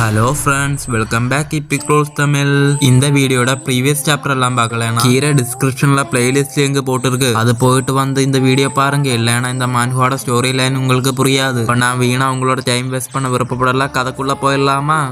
Hello friends, welcome back epic rolls Tamil. இந்த வீடியோட previous chapter எல்லாம் பார்க்கலாம். கீழே டிஸ்கிரிப்ஷன்ல பிளேலிஸ்ட் லிங்க் போட்டுருக்கு, அது போயிட்டு வந்து இந்த வீடியோ பாருங்க. இல்லைன்னா இந்த மான்ஹோட ஸ்டோரி லைன் உங்களுக்கு புரியாது. இப்போ நான் வீணா உங்களோட டைம் வேஸ்ட் பண்ண விருப்பப்படல. கதைக்குள்ள போயிடலாமா?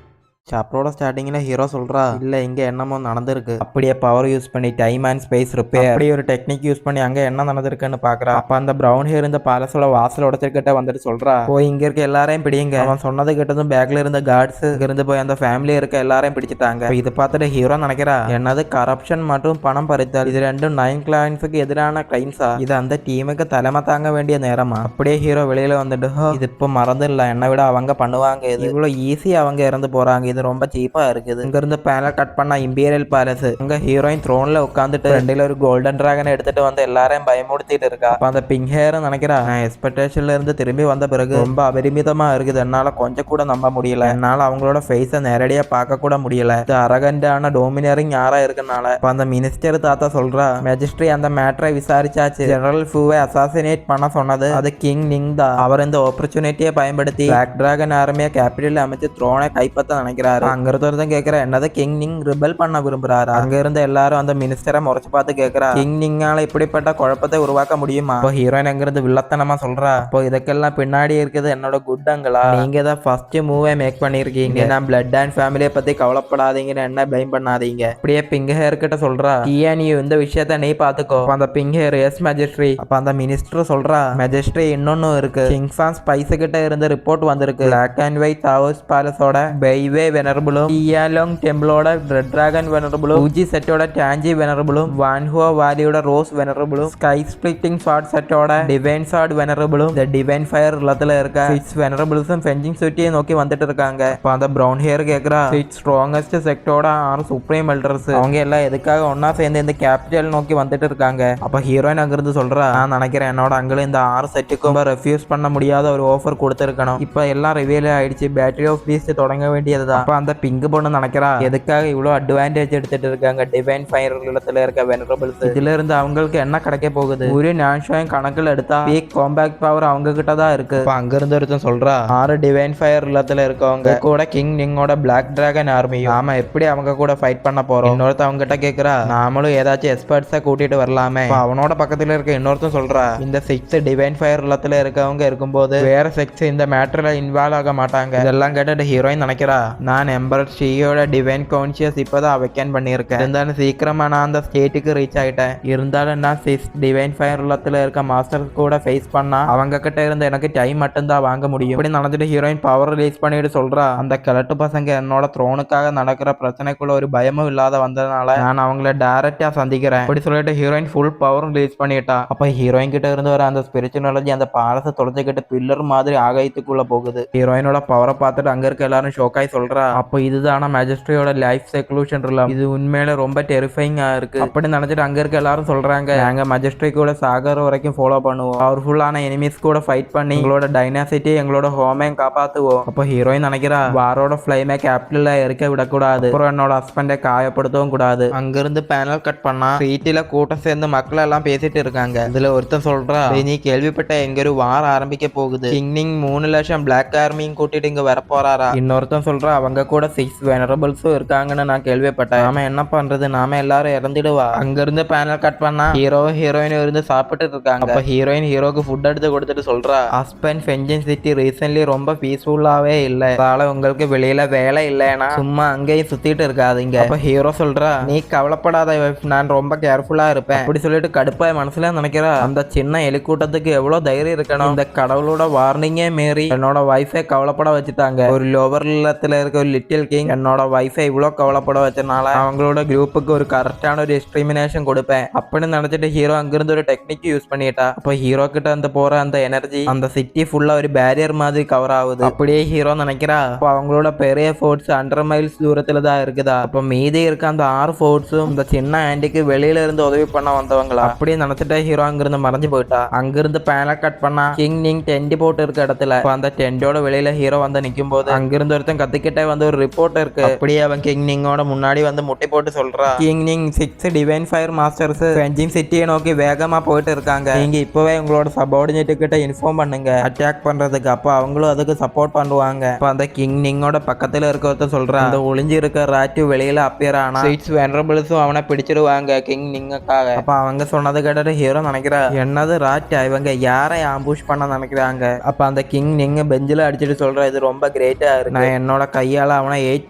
சாப்டரோட ஸ்டார்டிங்கில் ஹீரோ சொல்கிறா, இல்லை இங்கே என்னமோ நடந்திருக்கு. அப்படியே பவர் யூஸ் பண்ணி டைம் அண்ட் ஸ்பேஸ் ரிப்பேர் அப்படி ஒரு டெக்னிக் யூஸ் பண்ணி அங்கே என்ன நடந்திருக்குன்னு பார்க்குறா. அப்போ அந்த ப்ரௌன் ஹேர் இந்த பேலஸோட வாசல் உடச்சிருக்கிட்ட வந்துட்டு சொல்கிறா, போய் இங்கே இருக்க எல்லாரையும் பிடிங்க. அவன் சொன்னது கிட்டதும் பேக்ல இருந்த கார்ட்ஸ் இருந்து போய் அந்த ஃபேமிலி இருக்க எல்லாரையும் பிடிச்சிட்டாங்க. இது பார்த்துட்டு ஹீரோ நினைக்கிறா, என்னது கரப்ஷன் மற்றும் பணம் பறித்தல், இது ரெண்டும் 9 கிளைண்ட்ஸுக்கு எதிரான கிளைம்ஸா? இது அந்த டீமுக்கு தலைமை தாங்க வேண்டிய நேரமா? அப்படியே ஹீரோ வெளியில வந்துட்டு, இது இப்போ மறந்து இல்லை, என்னை விட அவங்க பண்ணுவாங்க. இது இவ்வளோ ஈஸியாக அவங்க இறந்து போறாங்க. இது ரொம்ப சீப்பா இருக்குது. இங்க இருந்து பேனல் கட் பண்ண இம்பீரியல் பேலஸ். அங்க ஹீரோயின் த்ரோன்ல உட்காந்துட்டு ரெண்டுல ஒரு கோல்டன் டிராகன் எடுத்துட்டு வந்து எல்லாரையும் பயமுடுத்திட்டு இருக்கா. அப்ப அந்த பிங்க் ஹேர் நினைக்கிறா, நான் எக்ஸ்பெக்டேஷன்ல இருந்து திரும்பி வந்த பிறகு ரொம்ப அபரிமிதமா இருக்குது. என்னால கொஞ்சம் கூட நம்ப முடியல. என்னால அவங்களோட ஃபேஸை நேரடியா பார்க்க கூட முடியல. இது அரகண்டான டோமினரிங் யாரா இருக்கனால. அப்ப அந்த மினிஸ்டர் தாத்தா சொல்றா, மேஜிஸ்ட்ரி அந்த மேட்டரை விசாரிச்சாச்சு. ஜெனரல் ஃபூவை அசாசினேட் பண்ண சொன்னது அது கிங் நிங் தான். அவர் இந்த ஆப்பர்ச்சுனிட்டியை பயன்படுத்தி பிளாக் டிராகன் ஆர்மியை கேபிட்டல் அமைச்சு த்ரோனை கைப்பற்ற நினைக்கிறாரு. அங்க இருந்தவர்தான் கேட்கிற, என்னது கிங் நிங் ரிபல் பண்ண விரும்புறாரு? அங்க இருந்த எல்லாரும் அந்த மினிஸ்டரை முறைச்சு பார்த்து கேட்கிறா, கிங் நிங்கால இப்படிப்பட்ட குழப்பத்தை உருவாக்க முடியுமா? இப்போ ஹீரோயின் அங்க இருந்து வில்லத்தனமா சொல்றா, இப்போ இதுக்கெல்லாம் பின்னாடி இருக்குது என்னோட குட்டங்களா? நீங்க தான் ஃபர்ஸ்ட் மூவே மேக் பண்ணிருக்கீங்க. நான் பிளட் அண்ட் ஃபேமிலியை பத்தி கவலைப்படாதீங்கன்னு என்ன பிளைம் பண்ணாதீங்க. அப்படியே பிங்க் ஹேர் கிட்ட சொல்றா, நீ இந்த விஷயத்த நீ பாத்துக்கோ. அந்த பிங்க் ஹேர், எஸ் மேஜிஸ்ட்ரி. அப்ப அந்த மினிஸ்டர் சொல்றா, மேஜிஸ்ட்ரி இன்னொன்னு இருக்கு. கிங்ஃபான் ஸ்பைஸ் கிட்ட இருந்து ரிப்போர்ட் வந்திருக்கு. பிளாக் அண்ட் ஒயிட் டவர்ஸ் பேலஸோட பெய்வே வெனரபிளும், டியாலோங் டெம்பிளோட ரெட் டிராகன் வெனரபிளும், ஊஜி செட்டோட டாஞ்சி வெனரபிளும், வான்ஹுவா வேலியோட ரோஸ் வெனரபிளும், ஸ்கை ஸ்பிளிட்டிங் ஷார்ட் செட்டோட டிவைன் ஷார்ட் வெனரபிளும், இந்த டிவைன் ஃபயர் இல்லத்துல இருக்க 6 வெனரபிள்ஸும் ஃபெஞ்சிங் சிட்டியை நோக்கி வந்துட்டு இருக்காங்க. இப்போ அந்த ப்ரௌன் ஹேர் கேட்கிறா, 6 ஸ்ட்ராங்கஸ்ட் செக்டோட 6 சுப்ரீம் எல்டர்ஸ், அவங்க எல்லாம் எதுக்காக ஒன்னா சேர்ந்து இந்த கேபிட்டல் நோக்கி வந்துட்டு இருக்காங்க? அப்ப ஹீரோயின் அங்கிருந்து சொல்றா, நான் நினைக்கிறேன் என்னோட அங்கிள் இந்த 6 செட்டுக்கும் ரெஃப்யூஸ் பண்ண முடியாத ஒரு ஆஃபர் கொடுத்துருக்கணும். இப்ப எல்லாம் ரிவீல் ஆயிடுச்சு. பேட்டரி ஆஃப் பீஸ்ட் தொடங்க வேண்டியதுதான். அப்ப அந்த பிங்க் பொண்ணு நினைக்கிறா, எதுக்காக இவ்வளவு அட்வான்டேஜ் எடுத்துட்டு இருக்காங்க டிவைன் ஃபயர் இல்லத்துல இருக்க வெனரபிள்ஸ்? இதுல இருந்து அவங்களுக்கு என்ன கிடைக்க போகுது? ஒரு நியாயம் கணக்குல எடுத்தா பீக் காம்பேக்ட் பவர் அவங்க கிட்ட தான் இருக்கு. அங்க இருந்து ஒருத்தன் சொல்றா, 6 டிவைன் ஃபயர் இல்லத்துல இருக்கவங்க கூட கிங் நிங்கோட பிளாக் டிராகன் ஆர்மியும், நாம எப்படி அவங்க கூட ஃபைட் பண்ண போறோம்? இன்னொருத்த அவங்க கிட்ட கேக்குறா, நாமளும் ஏதாச்சும் எக்ஸ்பர்ட்ஸை கூட்டிட்டு வரலாமே? அவனோட பக்கத்துல இருக்க இன்னொருத்தன் சொல்றா, இந்த 6 டிவைன் ஃபயர் இல்லத்துல இருக்கவங்க இருக்கும்போது வேற செக்ஸ் இந்த மேட்டர்ல இன்வால்வ் ஆக மாட்டாங்க. இதெல்லாம் கேட்டு ஹீரோயின் நினைக்கிறா, நான் எம்பரர் ஷீயோட டிவைன் கான்சியஸ் இப்போதான் அவேக்கன் பண்ணியிருக்கேன். இருந்தாலும் சீக்கிரமா நான் அந்த ஸ்டேட்டுக்கு ரீச் ஆயிட்டேன். இருந்தாலும் நான் 6 டிவைன் ஃபயர் இல்லத்துல இருக்க மாஸ்டர்ஸ் கூட ஃபேஸ் பண்ணா அவங்க கிட்ட இருந்து எனக்கு டைம் மட்டும்தான் வாங்க முடியும். இப்படி நடந்துட்டு ஹீரோயின் பவர் ரிலீஸ் பண்ணிட்டு சொல்றா, அந்த கிழட்டு பசங்க என்னோட த்ரோனுக்காக நடக்கிற பிரச்சனைக்குள்ள ஒரு பயமும் இல்லாத வந்ததுனால நான் அவங்கள டைரக்டா சந்திக்கிறேன். இப்படி சொல்லிட்டு ஹீரோயின் ஃபுல் பவர் ரிலீஸ் பண்ணிட்டா. அப்ப ஹீரோயின் கிட்ட இருந்து வர அந்த ஸ்பிரிச்சுவல் எனர்ஜி அந்த பாலத்தை தொலைச்சிக்கிட்டு பில்லர் மாதிரி ஆகாயத்துக்குள்ள போகுது. ஹீரோயினோட பவரை பார்த்துட்டு அங்க இருக்க எல்லாரும் ஷோக்காய் சொல்றா, அப்போ இதுதான மேஜிஸ்ட்ரியோட லைஃப் செக்லூஷன் ரிலம். இது உண்மையில ரொம்ப டெரிஃபைங்கா இருக்கு. அப்படி நினைச்சிட்டு அங்க இருக்க எல்லாரும் சொல்றாங்க, நாங்க மேஜிஸ்ட்ரி கூட சாகர் வரைக்கும் ஃபாலோ பண்ணுவோம். பவர்ஃபுல்லான எனிமீஸ் கூட ஃபைட் பண்ணி எங்களோட டைனாசிட்டி எங்களோட ஹோமையும் காப்பாத்துவோம். அப்போ ஹீரோயின் நினைக்கிறா, வாரோட ஃபிளைமை கேபிட்டல்ல இருக்க விடக்கூடாது. அப்புறம் என்னோட ஹஸ்பண்டை காயப்படுத்தவும் கூடாது. அங்கிருந்து பேனல் கட் பண்ணா ஸ்ட்ரீட்ல கூட்டம் சேர்ந்து மக்கள் எல்லாம் பேசிட்டு இருக்காங்க. இதுல ஒருத்தன் சொல்றா, நீ கேள்விப்பட்ட எங்க ஒரு வார் ஆரம்பிக்க போகுது. கிங்னிங் 3 லட்சம் பிளாக் ஆர்மியும் கூட்டிட்டு இங்க வர போறாரா? இன்னொருத்தன் சொல்றா, அவங்க கூட 6 வெனரபிள்ஸும் இருக்காங்கன்னு நான் கேள்விப்பட்டேன். நாம என்ன பண்றது? நாம எல்லாரும் இறந்துடுவா. அங்க இருந்து பேனல் கட் பண்ணா ஹீரோ ஹீரோயின் இருந்து சாப்பிட்டு இருக்காங்க. அப்ப ஹீரோயின் ஹீரோக்கு ஃபுட் எடுத்து கொடுத்துட்டு சொல்றா, ஹஸ்பண்ட் ஃபெஞ்சிங் சிட்டி ரீசன்ட்லி ரொம்ப பீஸ்ஃபுல்லாவே இல்ல. அதனால உங்களுக்கு வெளியில வேலை இல்லைன்னா சும்மா அங்கேயும் சுத்திட்டு இருக்காதீங்க. அப்ப ஹீரோ சொல்றா, நீ கவலைப்படாத, நான் ரொம்ப கேர்ஃபுல்லா இருப்பேன். அப்படி சொல்லிட்டு கடுப்பா மனசுல நினைக்கிறா, அந்த சின்ன எலிக்கூட்டத்துக்கு எவ்வளவு தைரியம் இருக்கணும்? இந்த கடவுளோட வார்னிங்கே மீறி என்னோட வைஃபை கவலைப்பட வச்சுட்டாங்க. ஒரு லோவர் இல்லத்துல இருக்க ஒரு லிட்டில் கிங் என்னோட வைஃபை இவ்வளோ கவலைப்பட வச்சனால அவங்களோட குரூப்புக்கு ஒரு கரெக்டான ஒரு டிஸ்கிரிமினேஷன் கொடுப்பேன் அப்படின்னு நினைச்சிட்டு ஹீரோ அங்கிருந்து ஒரு டெக்னிக் யூஸ் பண்ணிட்டா. அப்போ ஹீரோ கிட்ட அந்த போற அந்த எனர்ஜி அந்த சிட்டி ஃபுல்லா ஒரு பேரியர் மாதிரி கவர் ஆகுது. அப்படியே ஹீரோ நினைக்கிறா, அப்போ அவங்களோட பெரிய ஃபோர்ட்ஸ் 100 மைல்ஸ் தூரத்துல தான் இருக்குதா. அப்போ மீதி இருக்க அந்த 6 ஃபோர்ட்ஸும் இந்த சின்ன ஆண்டிக்கு வெளியில இருந்து உதவி பண்ண வந்தவங்களா அப்படியே நினைச்சிட்டு ஹீரோ அங்கிருந்து மறைஞ்சு போயிட்டா. அங்கிருந்து பேனல் கட் பண்ணா கிங் நிங் டென்ட் போட்டு இருக்க இடத்துல அந்த டென்டோட வெளியில ஹீரோ வந்து நிக்கும் போது அங்கிருந்து ஒருத்தன் கத்திக்கிட்டே வந்து ஒரு ரிப்போர்ட் இருக்கு. அப்படியே அவன் கிங் நிங்கோட முன்னாடி வந்து முட்டி போட்டு சொல்றா, king Ning 6 divine fire masters பெஞ்சிங் சிட்டியை நோக்கி வேகமா போயிட்டு இருக்காங்க. நீங்க இப்பவே உங்களோட சபார்டினேட் கிட்ட இன்ஃபார்ம் பண்ணுங்க அட்டாக் பண்றதுக்கு. அப்ப அவங்களும் அதுக்கு சப்போர்ட் பண்ணுவாங்க. அப்ப அந்த கிங் நிங்கோட பக்கத்துல இருக்கிறத சொல்றான், அந்த ஒளிஞ்சு இருக்க ராட்டு வெளியில அப்பியர் ஆனா ஸ்வீட்ஸ் வெனரபிள்ஸும் அவனை பிடிச்சிருவாங்க கிங் நிங்குக்காக. அப்ப அவங்க சொன்னது கேட்டு ஹீரோ நினைக்கிறா, என்னது ராட்டா, இவங்க யாரை ஆம்புஷ் பண்ண நினைக்கிறாங்க. அப்ப அந்த கிங் நிங்க பெஞ்சில அடிச்சுட்டு சொல்ற, இது ரொம்ப கிரேட்டா இருக்கு, நான் என்னோட கையால அவனை 8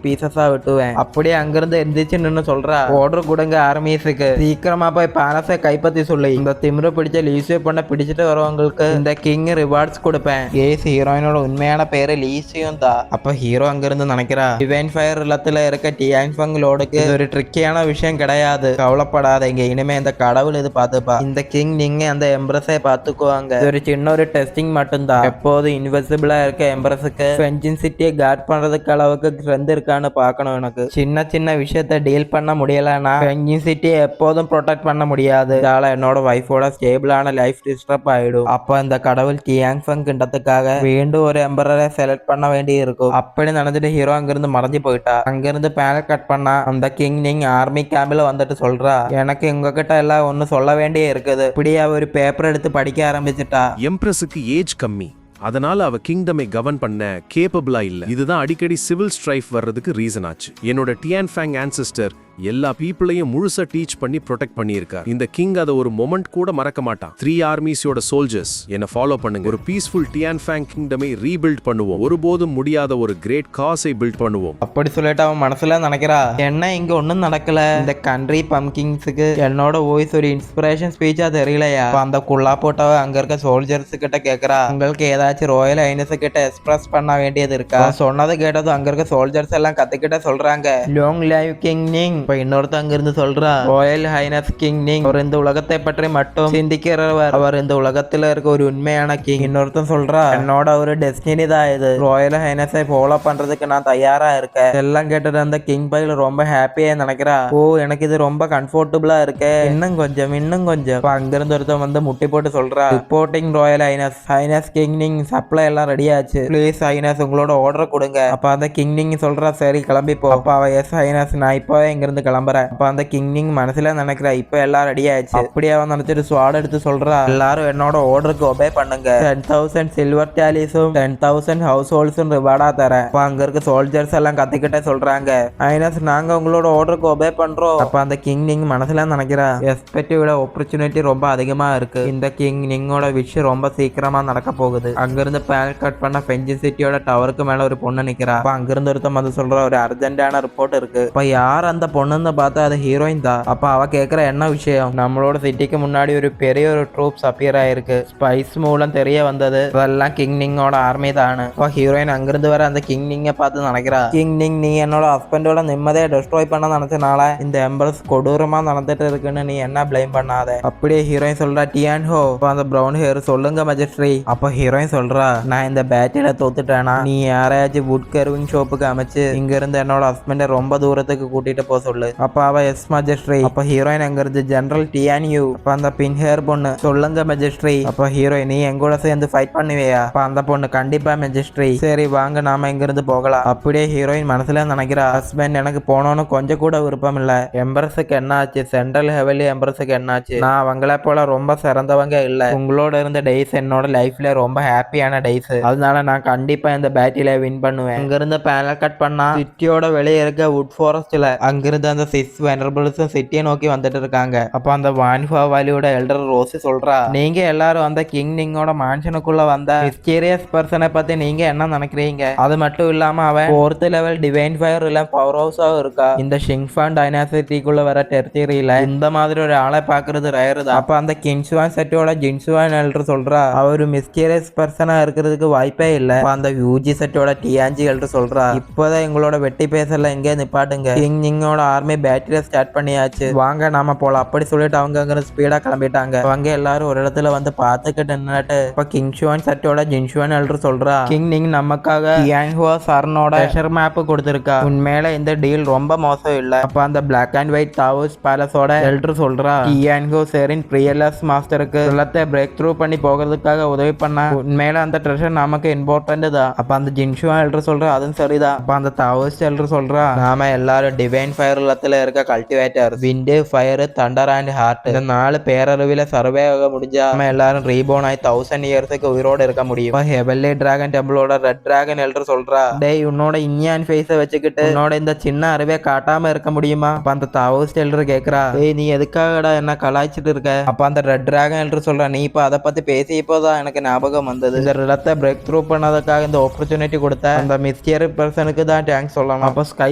பீசஸா விட்டுவேன். அப்படியே அங்கிருந்து எந்திரிச்சு நின்னு சொல்றா, ஆர்டர் கொடுங்க ஆர்மிஸுக்கு, சீக்கிரமா போய் பேலஸை கைப்பற்றி சொல்லி இந்த திமிரு பிடிச்ச லீசியோ பண்ண பிடிச்சிட்டு வரவங்களுக்கு இந்த கிங் ரிவார்ட்ஸ் கொடுப்பேன். ஏஸ் ஹீரோயினோட உண்மையான பேரு லீசியும் தான். அப்ப ஹீரோ அங்கிருந்து நினைக்கிறா, டிவைன் ஃபயர் இல்லத்துல இருக்க டியான்ஃபங் லோடுக்கு இது ஒரு ட்ரிக்கியான விஷயம் கிடையாது, கவலைப்படாதீங்க, இனிமே இந்த கடவுள் இது பார்த்துப்பா. இந்த கிங் நீங்க அந்த எம்ப்ரஸை பார்த்துக்குவாங்க, இது ஒரு சின்ன ஒரு டெஸ்டிங் மட்டும்தான். எப்போது இன்விசிபிளா இருக்க எம்ப்ரஸுக்கு பெஞ்சிங் சிட்டியை கார்ட் பண்றதுக்கு அளவுக்கு ஸ்ட்ரென்த் இருக்கான்னு பார்க்கணும். எனக்கு சின்ன சின்ன விஷயத்த டீல் பண்ண முடியலன்னா பெஞ்சிங் சிட்டியை எப்போதும் ப்ரொடெக்ட் பண்ண முடியாது. இதால என்னோட வைஃபோட ஸ்டேபிளான லைஃப் டிஸ்டர்ப் ஆயிடும். அப்ப இந்த கடவுள் டியான்ஃபங் கிண்டத்துக்காக மீண்டும் ஒரு எம்பரரை செலக்ட் பண்ண வேண்டி இருக்கும். அப்படி நினைச்சிட்டு ஹீரோ அங்கிருந்து மறைஞ்சு போயிட்டா. அங்கிருந்து பேனல் கட் பண்ணா அந்த கிங் நீங்க ஆர்மி கேம்ப்ல வந்துட்டு சொல்றா, எனக்கு உங்ககிட்ட எல்லாம் ஒன்னு சொல்ல வேண்டிய இருக்குது. இப்படியே ஒரு பேப்பர் எடுத்து படிக்க ஆரம்பிச்சுட்டா. எம்ப்ரஸுக்கு ஏஜ் கம்மி, அதனால அவ கிங்டமை கவர்ன் பண்ண கேப்பபிளா இல்ல. இதுதான் அடிக்கடி சிவில் ஸ்ட்ரைஃப் வர்றதுக்கு ரீசன் ஆச்சு. என்னோட டியான்ஃபேங் ஆன்செஸ்டர் எல்லா பீப்புளையும் முழுசா டீச் பண்ணி ப்ரொடெக்ட் பண்ணியிருக்கார். இந்த கிங் அதை ஒரு மொமெண்ட் கூட மறக்க மாட்டான். 3 ஆர்மிஸோட சோல்ஜர்ஸ் என்ன ஃபாலோ பண்ணுங்க, ஒரு பீஸ்ஃபுல் டியான்ஃபேங் கிங்டமை ரீபில்ட் பண்ணுவோம், ஒருபோதும் முடியாத ஒரு கிரேட் காஸை பில்ட் பண்ணுவோம். அப்படி சொல்லிட்டு அவன் மனசுல நினைக்கிறா, என்ன இங்க ஒண்ணும் நடக்கல, இந்த கண்ட்ரி பம்கிங்ஸுக்கு என்னோட வாய்ஸ் ஒரு இன்ஸ்பிரேஷன் ஸ்பீச்சா தெரியலையா. அந்த குள்ளா போட்டவ அங்க இருக்க சோல்ஜர்ஸ் கிட்ட கேக்குறா, உங்களுக்கு ஏதாச்சும் ராயல் ஹைனஸ் கிட்ட எக்ஸ்பிரஸ் பண்ண வேண்டியது இருக்கா. சொன்னது கேட்டதும் அங்க இருக்க சோல்ஜர்ஸ் எல்லாம் கத்துக்கிட்ட சொல்றாங்க, லாங் லைவ் கிங் நிங். இப்ப இன்னொருத்த அங்க இருந்து சொல்றா, ராயல் ஹைனஸ் கிங் நிங் அவர் இந்த உலகத்தை பற்றி மட்டும் சிந்திக்கிறவர், அவர் இந்த உலகத்துல இருக்க ஒரு உண்மையான கிங். இன்னொருத்தன் சொல்றா, என்னோட ஒரு டெஸ்டினி தான் இது, ராயல் ஹைனஸை ஃபாலோ பண்றதுக்கு நான் தயாரா இருக்கேன். எல்லாம் கேட்டது அந்த கிங் பைல ரொம்ப ஹாப்பியா நினைக்கிறா. ஓ, எனக்கு இது ரொம்ப கம்ஃபர்டபுளா இருக்கு, இன்னும் கொஞ்சம் இன்னும் கொஞ்சம். இப்ப அங்கிருந்து ஒருத்தன் வந்து முட்டி போட்டு சொல்றா, reporting royal highness, highness king Ning supply எல்லாம் ரெடி ஆச்சு, ப்ளீஸ் ஹைனஸ் உங்களோட ஆர்டர் கொடுங்க. அப்ப அந்த கிங் நிங் சொல்றா, சரி கிளம்பி போ. அப்ப அவ, எஸ் ஹைனஸ், நான் இப்பவே இங்கிருந்து கிளம்புறேன். அப்ப அந்த கிங் நிங் மனசுல நினைக்கிறா, இப்ப எல்லாம் ரெடி ஆயிடுச்சு. அப்படியே அவன் நினைச்சிட்டு ஸ்வாட் எடுத்து சொல்றா, எல்லாரும் என்னோட ஆர்டருக்கு ஒபே பண்ணுங்க, 10,000 சில்வர் டேலிஸும் 10,000 ஹவுஸ் ஹோல்ட்ஸும் ரிவார்டா தரேன். அப்ப அங்க இருக்க சோல்ஜர்ஸ் எல்லாம் கத்திக்கிட்டே சொல்றாங்க, ஐனஸ் நாங்க உங்களோட ஆர்டருக்கு ஒபே பண்றோம். அப்ப அந்த கிங் நிங் மனசுல நினைக்கிறா, எக்ஸ்பெக்டிவோட ஆப்பர்ச்சுனிட்டி ரொம்ப அதிகமா இருக்கு, இந்த கிங் நிங்கோட விஷயம் ரொம்ப சீக்கிரமா நடக்க போகுது. அங்கிருந்து பேனல் கட் பண்ண பெஞ்சிங் சிட்டியோட டவருக்கு மேல ஒரு பொண்ணு நிக்கிறா. அப்ப அங்கிருந்து ஒருத்தன் வந்து சொல்ற, ஒரு அர்ஜென்டான ரிப்போர்ட் இருக்கு. அப்ப யார் அந்த பொண்ணுன்னு பார்த்தா அது ஹீரோயின் தான். அப்ப அவ கேக்குற, என்ன விஷயம், நம்மளோட சிட்டிக்கு முன்னாடி ஒரு பெரிய ஒரு ட்ரூப்ஸ் அப்பியர் ஆயிருக்கு, ஸ்பைஸ் மூலம் தெரிய வந்தது, அதெல்லாம் கிங் நிங்கோட ஆர்மி தான். அப்ப ஹீரோயின் அங்கிருந்து வர அந்த கிங் நிங்க பார்த்து நினைக்கிறா, கிங் நிங் நீ என்னோட ஹஸ்பண்டோட நிம்மதியை டெஸ்ட்ராய் பண்ண நினைச்சனால இந்த எம்பரஸ் கொடூரமா நடந்துட்டு இருக்குன்னு நீ என்ன பிளேம் பண்ணாத. அப்படியே ஹீரோயின் சொல்றா, டியான் ஹோ. அப்ப அந்த பிரவுன் ஹேர், சொல்லுங்க மஜிஸ்ட்ரி. அப்ப ஹீரோயின் சொல்றா, நான் இந்த பேட்டில தோத்துட்டேனா நீ யாரையாச்சும் வுட் கர்விங் ஷாப்புக்கு அமைச்சு இங்க இருந்து என்னோட ஹஸ்பண்டை ரொம்ப தூரத்துக்கு கூட்டிட்டு போக சொல்லு. அப்ப அவ, எஸ் மஜிஸ்ட்ரி. அப்ப ஹீரோயின் அங்க இருந்து, ஜெனரல் டியான்யூ. அப்ப அந்த பின் ஹேர் பொண்ணு, சொல்லுங்க மஜிஸ்ட்ரி. அப்ப ஹீரோயின், நீ எங்கூட சேர்ந்து ஃபைட் பண்ணுவியா. அப்ப அந்த பொண்ணு, கண்டிப்பா மஜிஸ்ட்ரி. சரி வாங்க நாம இங்க இருந்து போகலாம். அப்படியே ஹீரோயின் மனசுல நினைக்கிறா, ஹஸ்பண்ட் எனக்கு போனோன்னு கொஞ்சம் கூட விருப்பம் இல்ல, எம்பரஸுக்கு என்ன ஆச்சு, சென்ட்ரல் ஹெவலி எம்பரஸுக்கு என்னாச்சு, நான் அவங்கள போல ரொம்ப சிறந்தவங்க இல்ல, உங்களோட இருந்த டேஸ் என்னோட லைஃப்ல ரொம்ப ஹாப்பியான டேஸ், அதனால நான் கண்டிப்பா இந்த பேட்டில வின் பண்ணுவேன். அங்க இருந்து பேனல் கட் பண்ணா சிட்டியோட வெளியே இருக்க வுட் ஃபாரஸ்ட்ல அங்கிருந்து அந்த 6 வெனரபிள்ஸும் சிட்டியை நோக்கி வந்துட்டு இருக்காங்க. அப்ப அந்த வான்ஃபா வேலியோட எல்டர் ரோசி சொல்றா, நீங்க எல்லாரும் அந்த கிங் நிங்கோட மான்ஷனுக்குள்ள வந்த மிஸ்டீரியஸ் பர்சனை பத்தி நீங்க என்ன நினைக்கிறீங்க, அது மட்டும் இல்லாம அவன் 4th லெவல் டிவைன் ஃபயர் இல்ல பவர் ஹவுஸாவும் இருக்கா, இந்த ஷிங்ஃபான் டைனாசிட்டிக்குள்ள வர டெரிட்டரியில இந்த மாதிரி ஒரு ஆளை பாக்குறது ரேர் தான். அப்ப அந்த கிங்ஸ்வான் செட்டோட ஜின்சுவான் எல்டர் சொல்றா, அவர் மிஸ்டீரியஸ் பர்சனா இருக்கிறதுக்கு வாய்ப்பே இல்ல. அந்த யூஜி செட்டோட டியான்ஜி எல்டர் சொல்றா, இப்போதான் எங்களோட வெட்டி பேசல எங்கே நிப்பாட்டுங்க, கிங் நிங்கோட ஆர்மி பேட்டரியை ஸ்டார்ட் பண்ணியாச்சு, வாங்க நாம போலாம் அப்படி சொல்லிட்டு அவங்க அங்க ஸ்பீடா கிளம்பிட்டாங்க. அவங்க எல்லாரும் ஒரு இடத்துல வந்து பாத்துக்கிட்டு நின்னுட்டு இப்ப கிங் ஷுவான் சட்டோட ஜின்ஷுவான் எல்டர் சொல்றா, கிங் நீங்க நமக்காக டியான்ஹுவா சரணோட ட்ரெஷர் மேப் கொடுத்திருக்கா, உண்மையில இந்த டீல் ரொம்ப மோசம் இல்ல. அப்ப அந்த பிளாக் அண்ட் ஒயிட் டாவர்ஸ் பேலஸோட எல்டர் சொல்றா, டியான்ஹோ சேரின் பிரியர்லெஸ் மாஸ்டருக்கு எல்லாத்தை பிரேக் த்ரூ பண்ணி போகிறதுக்காக உதவி பண்ண, உண்மையில அந்த ட்ரெஷர் நமக்கு இம்பார்ட்டன்ட் தான். அப்ப அந்த ஜின்ஷுவான் எல்டர் சொல்றா, அதுவும் சரிதான். அப்ப அந்த டாவர்ஸ் எல்டர் சொல்றா, நாம எல்லாரும் டிவைன் ஃபயர் இல்லத்துல இருக்க cultivator wind fire thunder and heart இந்த 4 பேரறிவில சர்வே ஆக முடிஞ்சா நம்ம எல்லாரும் ரீபோன் ஆகி 1000 இயர்ஸுக்கு உயிரோட இருக்க முடியும். ஹெவன்லி டிராகன் டெம்பிளோட ரெட் டிராகன் எல்டர் சொல்றா, டேய் உன்னோட இன்யான் ஃபேஸ வச்சுக்கிட்டு உன்னோட இந்த சின்ன அறிவை காட்டாம இருக்க முடியுமா? அப்ப அந்த தாவூஸ் எல்டர் கேக்குறா, டேய் நீ எதுக்காகடா என்ன கலாய்ச்சிட்டு இருக்க? அப்ப அந்த ரெட் டிராகன் எல்டர் சொல்றா, நீ இப்ப அதை பத்தி பேசி இப்போதான் எனக்கு ஞாபகம் வந்தது, இந்த ரிலத்தை பிரேக் த்ரூ பண்ணதுக்காக இந்த ஆப்பர்ச்சுனிட்டி கொடுத்த அந்த மிஸ்டியர் பர்சனுக்கு தான் தேங்க்ஸ் சொல்லலாம். அப்ப ஸ்கை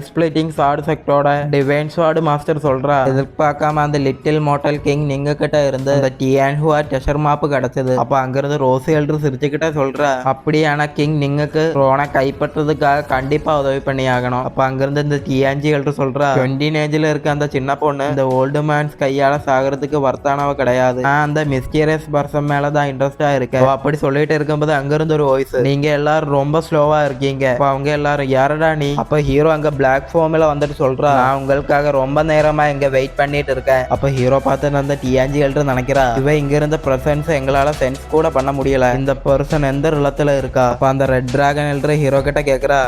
ஸ்பிளிட்டிங் ஸ்வார்ட் செக்டோட டிவைன் ஸ்வார்ட் மாஸ்டர் சொல்றா, எதிர்பார்க்காம அந்த லிட்டில் மோட்டல் கிங் நீங்க கிட்ட இருந்து அந்த டியான்ஹுவா ட்ரெஷர் மாப்பு கிடைச்சது. அப்ப அங்கிருந்து ரோசி எல்டர் சிரிச்சுக்கிட்ட சொல்றா, அப்படியான கிங் நீங்களுக்கு ரோனை கைப்பற்றதுக்காக கண்டிப்பா உதவி பண்ணி ஆகணும். அப்ப அங்கிருந்து இந்த டியான்ஜி எல்டர் சொல்றா, 20 ஏஜ்ல இருக்க அந்த சின்ன பொண்ணு இந்த ஓல்டு மேன்ஸ் கையால சாகிறதுக்கு வர்த்தானவ கிடையாது, நான் அந்த மிஸ்டீரியஸ் பர்சன் மேலதான் இன்ட்ரெஸ்டா இருக்கேன். அப்படி சொல்லிட்டு இருக்கும்போது அங்கிருந்து ஒரு வாய்ஸ், நீங்க எல்லாரும் ரொம்ப ஸ்லோவா இருக்கீங்க. அப்ப அவங்க எல்லாரும் யாரடா நீ? அப்ப ஹீரோ அங்க பிளாக் ஃபார்ம்ல வந்துட்டு சொல்றா, நான் உங்களுக்காக ரொம்ப நேரமா இங்க வெயிட் பண்ணிட்டு இருக்கேன். அப்ப ஹீரோ பார்த்து அந்த டியான்ஜி எல்டர் நினைக்கிறா, இவ இங்க இருந்த பிரசன்ஸ் எங்களால சென்ஸ் கூட பண்ண முடியல, இந்த பர்சன் எந்த ரிலத்துல இருக்கா? அப்ப அந்த ரெட் டிராகன் எல்டர் ஹீரோ கிட்ட கேக்குறா,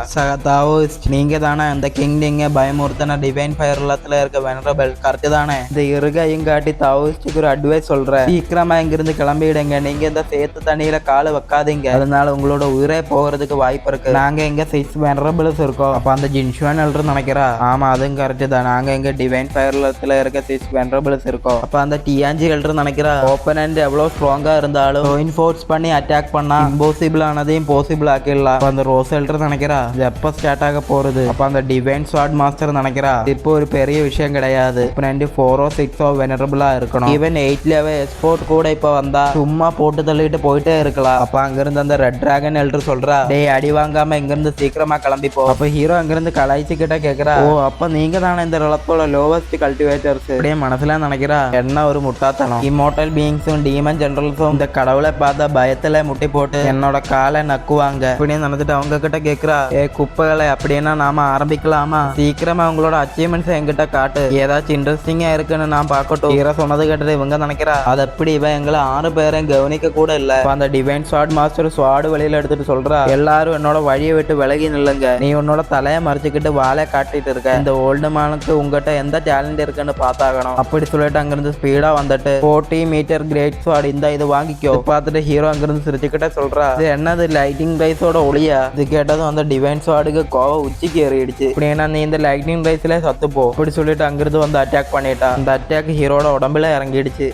தாவூஸ் நீங்க தானே அந்த கிங் நீங்க பயமுறுத்தின டிவைன் ஃபயர் ரிலத்துல இருக்க வெனரபிள் கரெக்ட் தானே? இந்த இருகையும் காட்டி தாவூஸ்க்கு ஒரு அட்வைஸ் சொல்றேன், சீக்கிரமா இங்கிருந்து கிளம்பிடுங்க, நீங்க இந்த சேத்து தண்ணியில காலை வைக்காதீங்க, அதனால உங்களோட உயிரே போகிறதுக்கு வாய்ப்பு இருக்கு, நாங்க இங்க 6 வெனரபிள்ஸ் இருக்கோம். அப்ப அந்த ஜின்ஷுவான் எல்டர் நினைக்கிறா, ஆமா அதுவும் கரெக்ட் தான், நாங்க இங்க டிவைன் ஃபயர் ரிலத்துல இருக்க 6 வெனரபிள்ஸ் இருக்கோம். அப்ப அந்த டியான்ஜி எல்டர் நினைக்கிறா, ஓப்பனன்ட் எவ்வளவு ஸ்ட்ராங்கா இருந்தாலும் இன்ஃபோர்ஸ் பண்ணி அட்டாக் பண்ணா இம்பாசிபிள் ஆனதையும் பாசிபிள் ஆக்கிடலாம். அப்ப அந்த ரோஸ் எல்டர் நினைக்கிறா, இது எப்ப ஸ்டார்ட் ஆக போறது? அப்ப அந்த டிவைன் ஸ்வார்ட் மாஸ்டர் நினைக்கிறா, இப்போ ஒரு பெரிய விஷயம் கிடையாது, இப்போ 4 or 6 வெனரபிளா இருக்கணும், ஈவன் 8 லெவல் எக்ஸ்போர்ட் கூட இப்ப வந்தா சும்மா போட்டு தள்ளிட்டு போயிட்டே இருக்கலாம். அப்ப அங்கிருந்து அந்த ரெட் டிராகன் எல்டர் சொல்றா, டேய் அடி வாங்காம இங்கிருந்து சீக்கிரமா கிளம்பி போ. அப்ப ஹீரோ அங்கிருந்து கலாய்ச்சி கிட்ட கேக்குறா, ஓ அப்ப நீங்க தானே இந்த ரிலத்தோட லோவஸ்ட் கல்டிவேட்டர்ஸ்? அப்படியே மனசுல நினைக்கிறா, என்ன ஒரு முட்டாத்தனம், இம்மோர்டல் பீயிங்ஸும் டீமன் ஜெனரல்ஸும் இந்த கடவுளை பார்த்த பயத்துல முட்டி போட்டு என்னோட காலை நக்குவாங்க அப்படின்னு நினைச்சிட்டு அவங்க கிட்ட கேக்குறா, குப்பைகளை அப்படின்னா நாம ஆரம்பிக்கலாமா? சீக்கிரமா உங்களோட அச்சீவ்மெண்ட்ஸ் என்கிட்ட காட்டு, ஏதாச்சும் இன்ட்ரெஸ்டிங்கா இருக்குன்னு நான் பார்க்கட்டும். ஹீரோ சொன்னது கேட்டது இவங்க நினைக்கிறா, அது எப்படி இவன் எங்களை 6 பேரையும் கவனிக்க கூட இல்ல. அந்த டிவைன் ஸ்வார்ட் மாஸ்டர் ஸ்வார்டு வெளியில எடுத்துட்டு சொல்றா, எல்லாரும் என்னோட வழியை விட்டு விலகி நில்லுங்க, நீ உன்னோட தலையை மறைச்சிக்கிட்டு வாழை காட்டிட்டு இருக்க, இந்த ஓல்டு மேனுக்கு உங்ககிட்ட எந்த டேலண்ட் இருக்குன்னு பார்த்தாகணும். அப்படி சொல்லிட்டு அங்கிருந்து ஸ்பீடா வந்துட்டு 40 மீட்டர் கிரேட் ஸ்வார்ட் இந்த இது வாங்கிக்கோ. பார்த்துட்டு ஹீரோ அங்கிருந்து சிரிச்சுக்கிட்ட சொல்றா, இது என்னது லைட்டிங் ரைஸோட ஒளியா? இது கேட்டதும் அந்த டிவைன் ஸ்வார்டுக்கு கோவம் உச்சிக்கு ஏறிடுச்சு, அப்படின்னா நீ இந்த லைட்டிங் ரைஸ்ல சத்துப்போ அப்படி சொல்லிட்டு அங்கிருந்து வந்து அட்டாக் பண்ணிட்டா. அந்த அட்டாக் ஹீரோட உடம்புல இறங்கிடுச்சு.